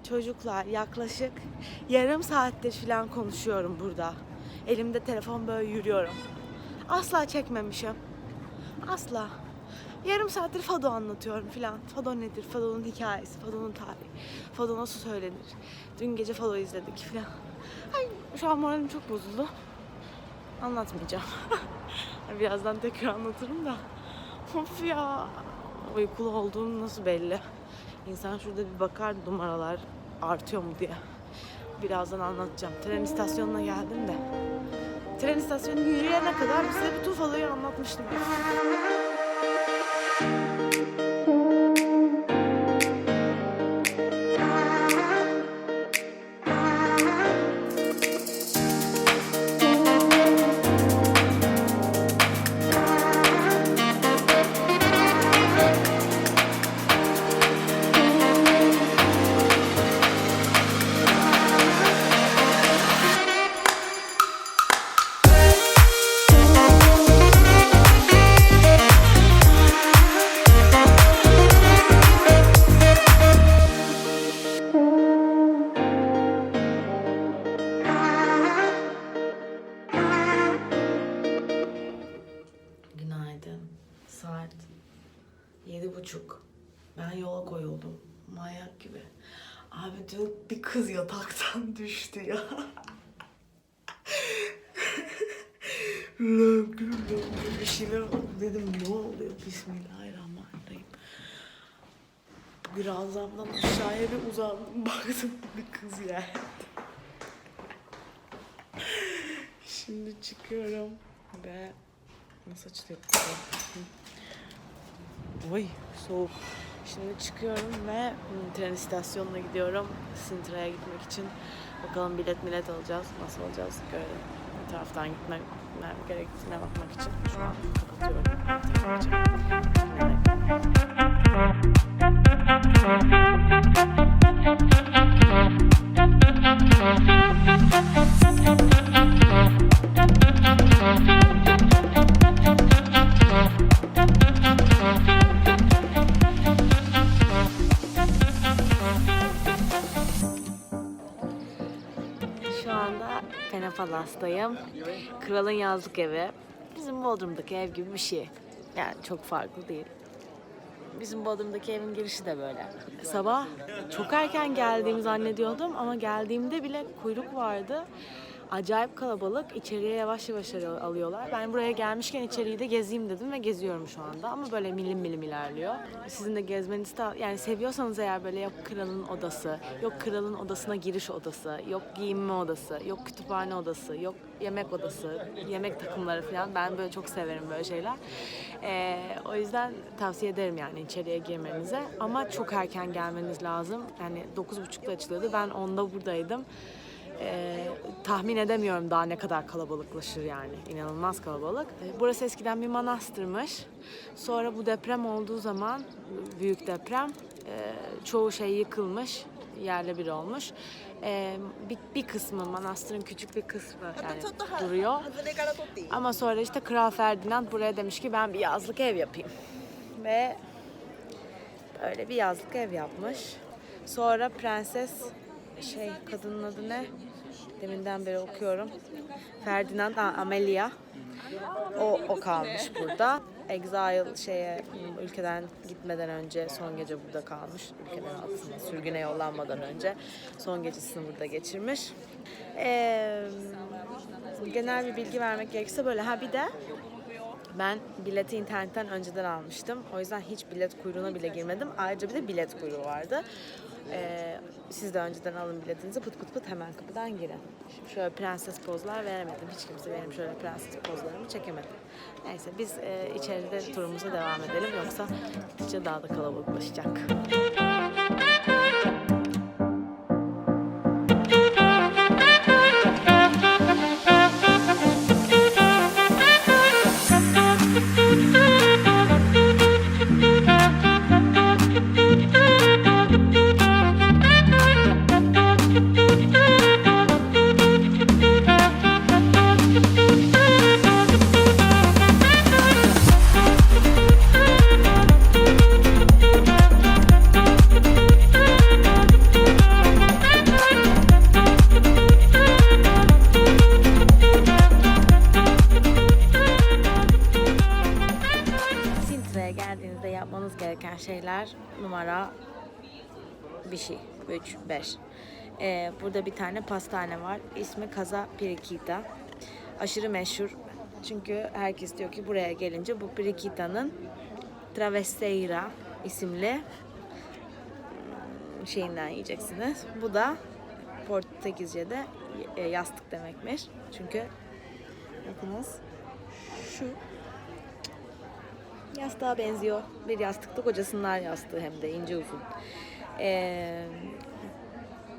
çocuklar yaklaşık yarım saattir falan konuşuyorum burada. Elimde telefon böyle yürüyorum. Asla çekmemişim. Asla. Yarım saattir fado anlatıyorum filan. Fado nedir? Fado'nun hikayesi, Fado'nun tarihi. Fado nasıl söylenir? Dün gece fado izledik filan. Ay, şu an moralim çok bozuldu. Anlatmayacağım. Birazdan tekrar anlatırım da. Of ya. Uykulu olduğum nasıl belli? İnsan şurada bir bakar numaralar artıyor mu diye. Birazdan anlatacağım. Tren istasyonuna geldim de. Tren istasyonu yürüyene kadar size bütün fadoyu anlatmıştım. Saat 7:30. Ben yola koyuldum. Manyak gibi. Abi dün bir kız yataktan düştü ya. Lögür bir şeyler oldu. Dedim ne oluyor? Bismillahirrahmanirrahim. Birazdan aşağıya bir uzandım. Baktım bir kız yerde. Şimdi çıkıyorum ve nasıl açılıyor? Oy soğuk. Şimdi çıkıyorum ve tren istasyonuna gidiyorum. Sintra'ya gitmek için. Bakalım bilet alacağız. Nasıl alacağız görelim. Bir taraftan gitmem gerektiğine bakmak için şu an Şu anda Pena Palas'tayım. Kralın yazlık evi. Bizim Bodrum'daki ev gibi bir şey. Yani çok farklı değil. Bizim Bodrum'daki evin girişi de böyle. Sabah çok erken geldiğimi zannediyordum ama geldiğimde bile kuyruk vardı. Acayip kalabalık. İçeriye yavaş yavaş alıyorlar. Ben buraya gelmişken içeriği de gezeyim dedim ve geziyorum şu anda. Ama böyle milim milim ilerliyor. Sizin de gezmenizi yani seviyorsanız eğer böyle yok kralın odası, yok kralın odasına giriş odası, yok giyinme odası, yok kütüphane odası, yok yemek odası, yemek takımları falan. Ben böyle çok severim böyle şeyler. O yüzden tavsiye ederim yani içeriye girmenize. Ama çok erken gelmeniz lazım. Yani 9.30'da açılıyordu. Ben 10'da buradaydım. Tahmin edemiyorum daha ne kadar kalabalıklaşır yani. İnanılmaz kalabalık. Burası eskiden bir manastırmış. Sonra bu deprem olduğu zaman, büyük deprem, çoğu şey yıkılmış, yerle bir olmuş. Bir kısmı, manastırın küçük bir kısmı yani duruyor. Ama sonra işte Kral Ferdinand buraya demiş ki ben bir yazlık ev yapayım. Ve böyle bir yazlık ev yapmış. Sonra prenses, kadının adı ne? Deminden beri okuyorum. Ferdinand, Amelia. O kalmış burada. Exile ülkeden gitmeden önce son gece burada kalmış. Ülkeden aslında sürgüne yollanmadan önce son gecesini burada geçirmiş. Genel bir bilgi vermek gerekirse böyle. Bir de ben bileti internetten önceden almıştım. O yüzden hiç bilet kuyruğuna bile girmedim. Ayrıca bir de bilet kuyruğu vardı. Siz de önceden alın biletinizi, pıt pıt pıt hemen kapıdan girin. Şimdi şöyle prenses pozlar veremedim. Hiç kimse benim şöyle prenses pozlarımı çekemedim. Neyse biz içeride turumuza devam edelim. Yoksa gittikçe daha da kalabalıklaşacak. numara bir şey. 3, 5. Burada bir tane pastane var. İsmi Casa Periquita. Aşırı meşhur. Çünkü herkes diyor ki buraya gelince bu Periquita'nın Travesseira isimli şeyinden yiyeceksiniz. Bu da Portekizce'de yastık demekmiş. Çünkü bakınız şu yastığa benziyor. Bir yastıkta kocasınlar yastığı, hem de ince uzun.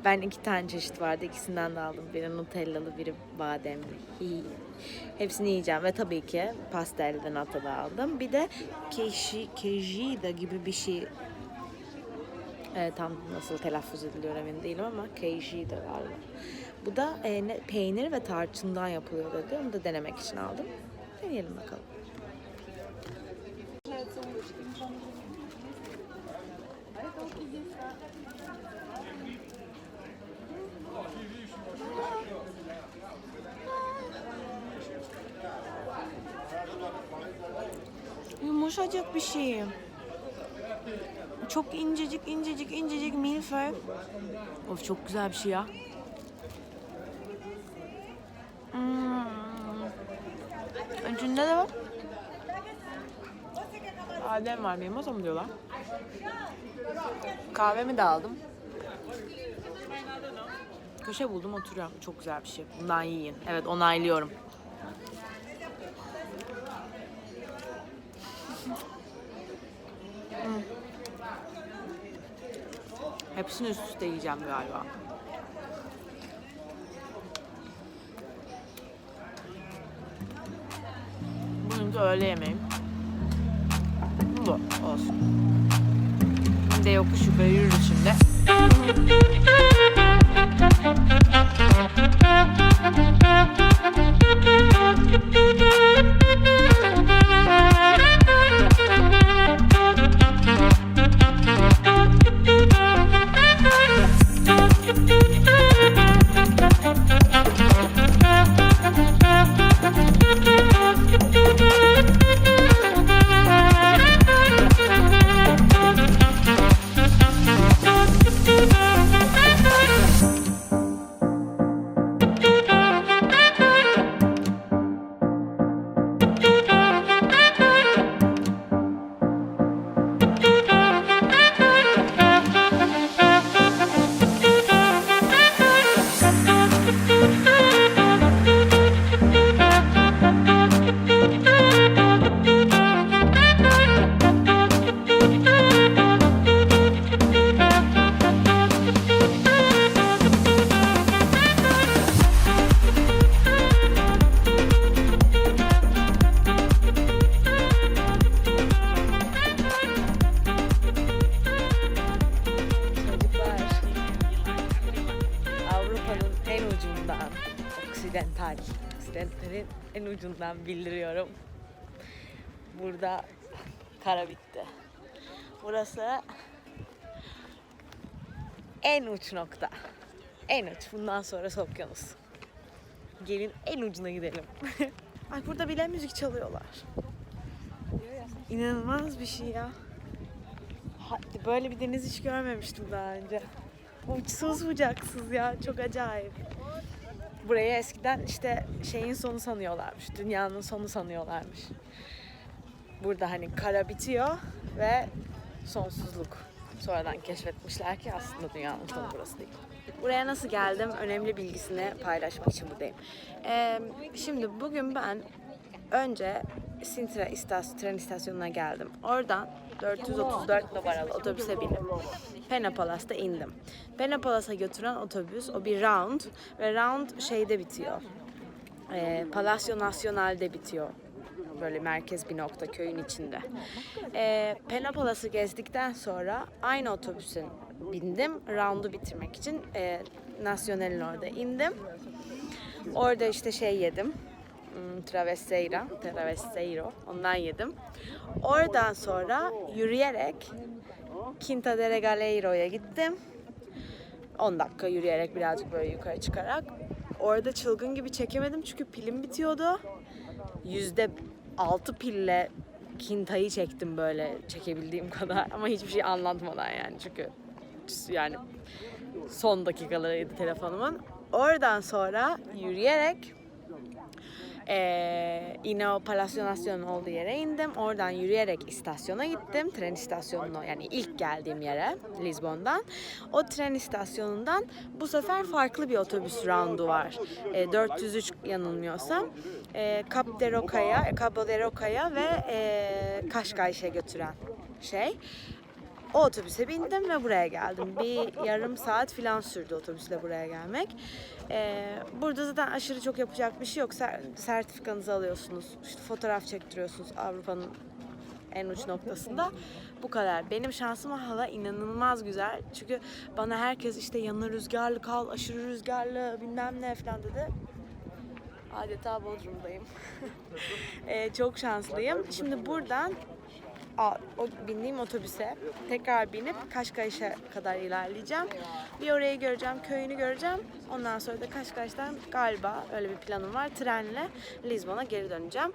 Ben 2 tane çeşit vardı. İkisinden de aldım. Biri nutellalı, biri bademli. Hepsini yiyeceğim ve tabii ki pastelden nata da aldım. Bir de queijada gibi bir şey. Tam nasıl telaffuz ediliyor emin değilim ama queijada galiba. Bu da peynir ve tarçından yapılıyor dedi. Onu da denemek için aldım. Deneyelim bakalım. Yumuşacık bir şey. Çok incecik milföy. Of, çok güzel bir şey ya. Önünde de var. Adem var, mimosa mı diyorlar? Kahvemi de aldım. Köşe buldum, oturuyorum. Çok güzel bir şey. Bundan yiyin. Evet, onaylıyorum. Hepsini üst üste yiyeceğim galiba. Bugün de öğle yemeğim. Bu olsun. Bir de yokuş yukarı yürürüz şimdi. Occidental'in en ucundan bildiriyorum. Burada kara bitti. Burası en uç nokta. En uç. Bundan sonrası okyanus. Gelin en ucuna gidelim. Ay, burada bile müzik çalıyorlar. İnanılmaz bir şey ya. Böyle bir deniz hiç görmemiştim daha önce. Uçsuz bucaksız ya. Çok acayip. Burayı eskiden işte şeyin sonu sanıyorlarmış. Dünyanın sonu sanıyorlarmış. Burada hani kara bitiyor ve sonsuzluk. Sonradan keşfetmişler ki aslında dünyanın sonu burası değil. Buraya nasıl geldim? Önemli bilgisini paylaşmak için buradayım. Şimdi bugün ben önce Sintra tren istasyonuna geldim. Oradan 434 numaralı otobüse binip Pena Palas'ta indim. Pena Palas'a götüren otobüs o bir round ve round şeyde bitiyor. Palacio Nacional'de bitiyor. Böyle merkez bir nokta köyün içinde. Pena Palas'ı gezdikten sonra aynı otobüsün bindim. Round'u bitirmek için Nacional'in orada indim. Orada işte şey yedim. Travesseiro. Ondan yedim. Oradan sonra yürüyerek Quinta del Regaleiro'ya gittim. 10 dakika yürüyerek birazcık böyle yukarı çıkarak. Orada çılgın gibi çekemedim çünkü pilim bitiyordu. %6 pille Kinta'yı çektim böyle çekebildiğim kadar ama hiçbir şey anlatmadan yani çünkü yani son dakikalarıydı telefonumun. Oradan sonra yürüyerek yine o Palacio Nacional'ın olduğu yere indim. Oradan yürüyerek istasyona gittim. Tren istasyonuna, yani ilk geldiğim yere Lizbon'dan. O tren istasyonundan bu sefer farklı bir otobüs roundu var. 403 yanılmıyorsam. Cabo de Roca'ya ve Cascais'e götüren şey. O otobüse bindim ve buraya geldim. Bir yarım saat falan sürdü otobüsle buraya gelmek. Burada zaten aşırı çok yapacak bir şey yok. Sertifikanızı alıyorsunuz, işte fotoğraf çektiriyorsunuz Avrupa'nın en uç noktasında. Bu kadar. Benim şansıma hava inanılmaz güzel. Çünkü bana herkes işte yanına rüzgarlı kal, aşırı rüzgarlı bilmem ne falan dedi. Adeta Bodrum'dayım. Çok şanslıyım. Şimdi buradan o bindiğim otobüse tekrar binip Cascais'e kadar ilerleyeceğim. Bir orayı göreceğim, köyünü göreceğim. Ondan sonra da Cascais'ten galiba öyle bir planım var. Trenle Lizbon'a geri döneceğim.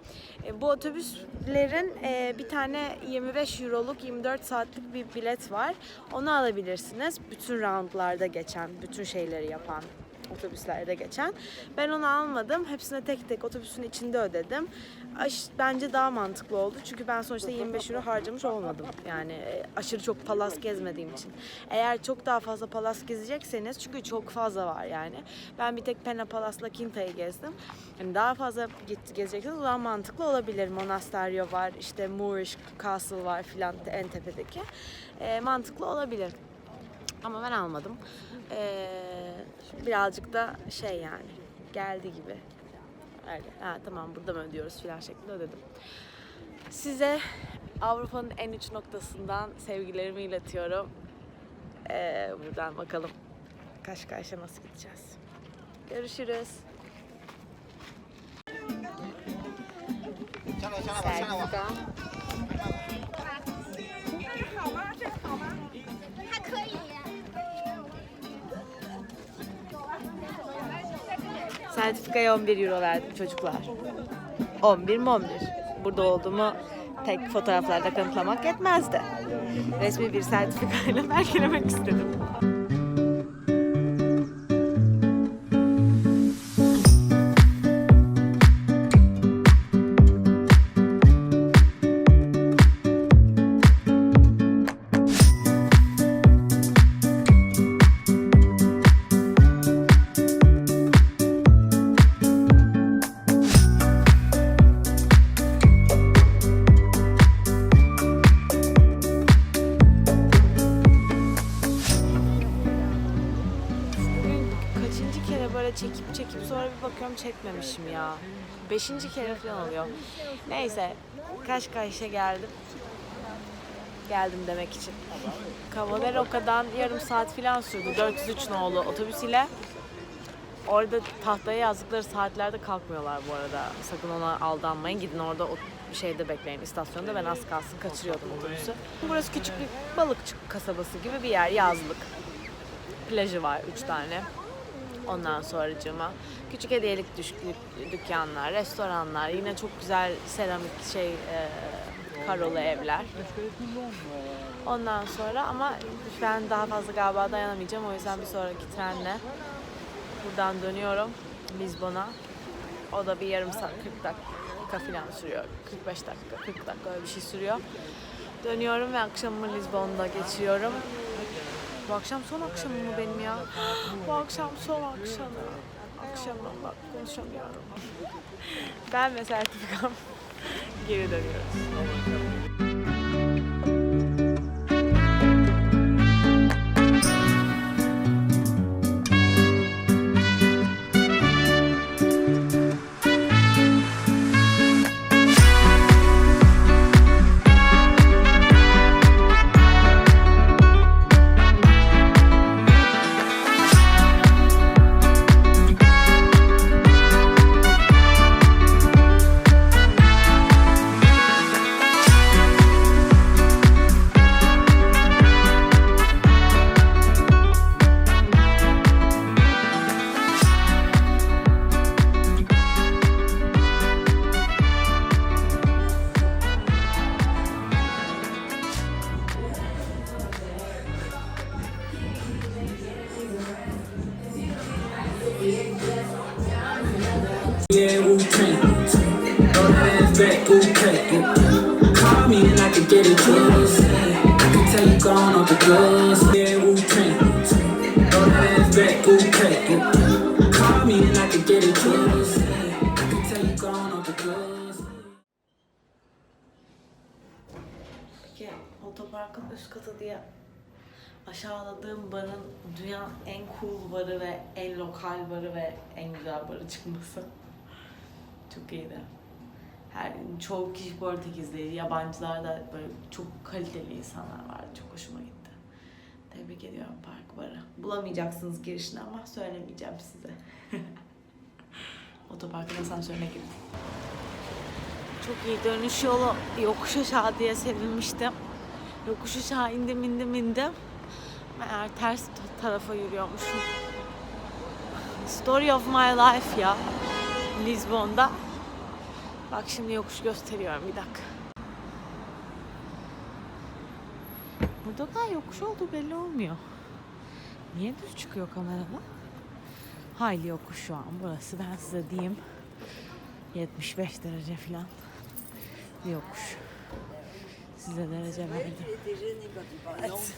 Bu otobüslerin bir tane 25 euroluk 24 saatlik bir bilet var. Onu alabilirsiniz. Bütün roundlarda geçen, bütün şeyleri yapan otobüslerde geçen. Ben onu almadım. Hepsine tek tek otobüsün içinde ödedim. Bence daha mantıklı oldu. Çünkü ben sonuçta 25 euro harcamış olmadım. Yani aşırı çok palas gezmediğim için. Eğer çok daha fazla palas gezecekseniz, çünkü çok fazla var yani. Ben bir tek Pena Palas'la Quinta'yı gezdim. Yani daha fazla gezecekseniz o zaman mantıklı olabilir. Monasterio var, işte Moorish Castle var filan en tepedeki. Mantıklı olabilir. Ama ben almadım. Birazcık da şey yani geldi gibi. Öyle. Ha, tamam burada mı ödüyoruz filan şeklinde ödedim. Size Avrupa'nın en uç noktasından sevgilerimi iletiyorum. Buradan bakalım Cascais'e nasıl gideceğiz. Görüşürüz. Sertifika. Sertifikaya 11 euro verdim çocuklar. 11 mi 11? Burada olduğumu tek fotoğraflarda kanıtlamak yetmezdi. Resmi bir sertifikayla belgelemek istedim. Çekip sonra bir bakıyorum çekmemişim ya. 5. kere falan oluyor. Neyse, Cascais'e geldim. Geldim demek için. Cabo de Roca'dan yarım saat falan sürdü. 403 nolu otobüs ile. Orada tahtaya yazdıkları saatlerde kalkmıyorlar bu arada. Sakın ona aldanmayın. Gidin orada o şeyde bekleyin, istasyonda. Ben az kalsın kaçırıyordum otobüsü. Burası küçük bir balıkçı kasabası gibi bir yer, yazlık. Plajı var 3 tane. Ondan sonracığıma küçük hediyelik dükkanlar, restoranlar, yine çok güzel seramik karolu evler. Ondan sonra ama ben daha fazla galiba dayanamayacağım. O yüzden bir sonraki trenle buradan dönüyorum Lizbon'a. O da bir yarım saat 40 dakika falan sürüyor. 45 dakika, 40 dakika öyle bir şey sürüyor. Dönüyorum ve akşamımı Lizbon'da geçiriyorum. Bu akşam son akşamım mı benim ya? Bu akşam son akşamı. Akşamım bak konuşamıyorum. Ben ve sertifikam geri dönüyoruz. off the glass. Yeah, Wu-Tang. Throw that ass back, okay. Call me and I can get it close. I can tell you gone off the glass. Peki otoparkın üst katı diye aşağıladığım barın dünyanın en cool barı ve en lokal barı ve en güzel barı çıkması çok iyiydi. Çoğu kişi Portekizliydi, yabancılar da böyle çok kaliteli insanlar vardı, çok hoşuma gitti. Tebrik ediyorum park barı. Bulamayacaksınız girişini ama söylemeyeceğim size. Otoparkın asansörüne girdim. Çok iyi dönüş yolu, yokuş aşağı diye sevinmiştim. Yokuş aşağı indim. Meğer ters tarafa yürüyormuşum. Story of my life ya. Lizbon'da. Bak şimdi yokuş gösteriyorum bir dakika. Burada kadar yokuş olduğu belli olmuyor. Niye düz çıkıyor kamerada? Hayli yokuş şu an burası, ben size diyeyim. 75 derece falan bir yokuş. Size derece verdim. Evet.